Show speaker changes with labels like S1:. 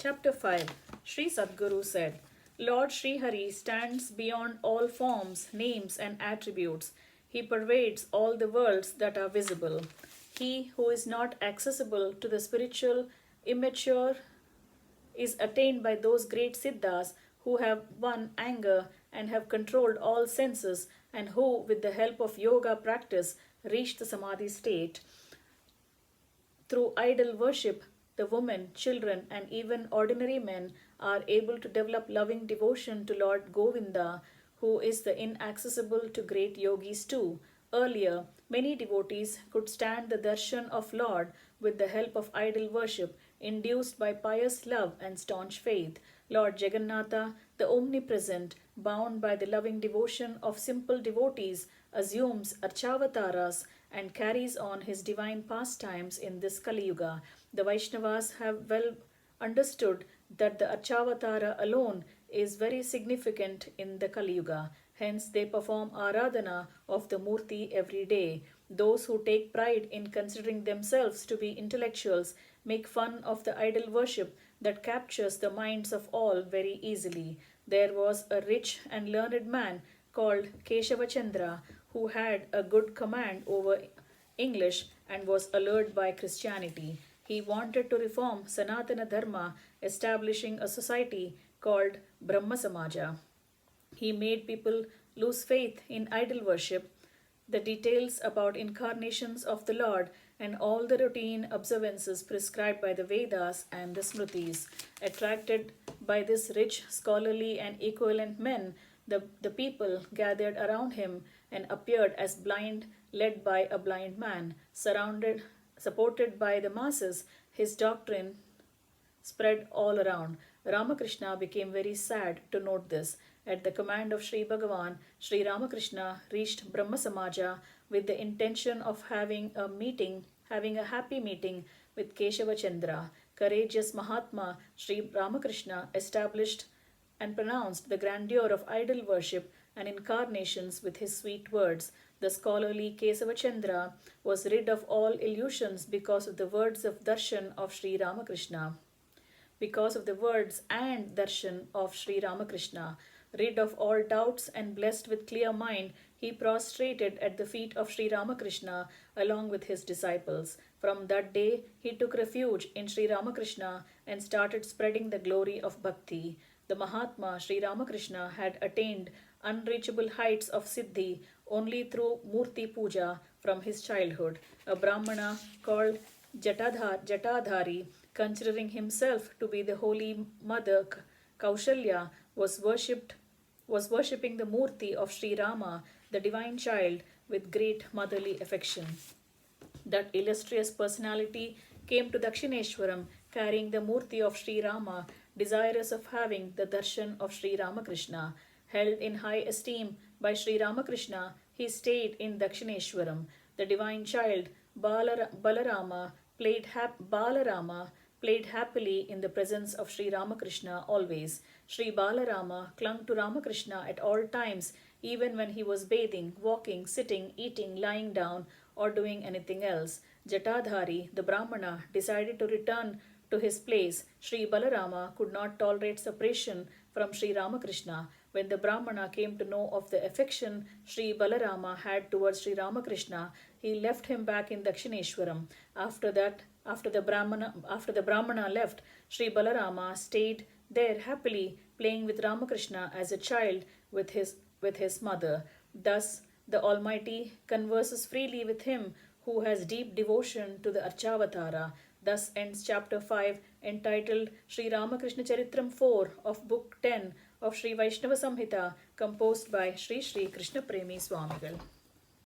S1: Chapter 5. Sri Sadguru said, Lord Sri Hari stands beyond all forms, names, and attributes. He pervades all the worlds that are visible. He who is not accessible to the spiritual, immature, is attained by those great siddhas who have won anger and have controlled all senses, and who, with the help of yoga practice, reach the samadhi state. Through idol worship, the women, children, and even ordinary men are able to develop loving devotion to Lord Govinda, who is the inaccessible to great yogis too. Earlier, many devotees could stand the darshan of Lord with the help of idol worship, induced by pious love and staunch faith. Lord Jagannatha, the omnipresent, bound by the loving devotion of simple devotees, assumes archavataras and carries on his divine pastimes in this Kali Yuga. The Vaishnavas have well understood that the archavatara alone is very significant in the Kali Yuga. Hence, they perform aradhana of the Murti every day. Those who take pride in considering themselves to be intellectuals make fun of the idol worship that captures the minds of all very easily. There was a rich and learned man called Keshavachandra who had a good command over English and was allured by Christianity. He wanted to reform Sanatana Dharma, establishing a society called Brahma Samaja. He made people lose faith in idol worship, the details about incarnations of the Lord, and all the routine observances prescribed by the Vedas and the Smritis. Attracted by this rich, scholarly, and equivalent men, the people gathered around him and appeared as blind, led by a blind man. Supported by the masses, his doctrine spread all around. Ramakrishna became very sad to note this. At the command of Sri Bhagavan, Sri Ramakrishna reached Brahma Samaja with the intention of having a happy meeting with Keshavachandra. Courageous Mahatma Sri Ramakrishna established and pronounced the grandeur of idol worship and incarnations with his sweet words. The scholarly Kesavachandra was rid of all illusions because of the words of darshan of Sri Ramakrishna. Because of the words and darshan of Sri Ramakrishna, rid of all doubts and blessed with clear mind, he prostrated at the feet of Sri Ramakrishna along with his disciples. From that day, he took refuge in Sri Ramakrishna and started spreading the glory of bhakti. The Mahatma Sri Ramakrishna had attained unreachable heights of siddhi only through Murti Puja from his childhood. A Brahmana called Jatadhari, considering himself to be the holy mother Kaushalya, was worshipping the Murti of Sri Rama, the divine child, with great motherly affection. That illustrious personality came to Dakshineshwaram carrying the Murti of Sri Rama, desirous of having the darshan of Sri Ramakrishna. Held in high esteem by Sri Ramakrishna, he stayed in Dakshineshwaram. The divine child Balarama played happily in the presence of Sri Ramakrishna always. Sri Balarama clung to Ramakrishna at all times, even when he was bathing, walking, sitting, eating, lying down, or doing anything else. Jatadhari, the Brahmana, decided to return to his place. Sri Balarama could not tolerate separation from Sri Ramakrishna. When the Brahmana came to know of the affection Sri Balarama had towards Sri Ramakrishna, he left him back in Dakshineshwaram. After the Brahmana left, Sri Balarama stayed there happily, playing with Ramakrishna as a child with his mother. Thus, the Almighty converses freely with him who has deep devotion to the Archavatara. Thus ends chapter 5, entitled Sri Ramakrishna Charitam 4 of book 10 of Sri Vaishnava Samhita, composed by Shri Krishna Premi Swamigal.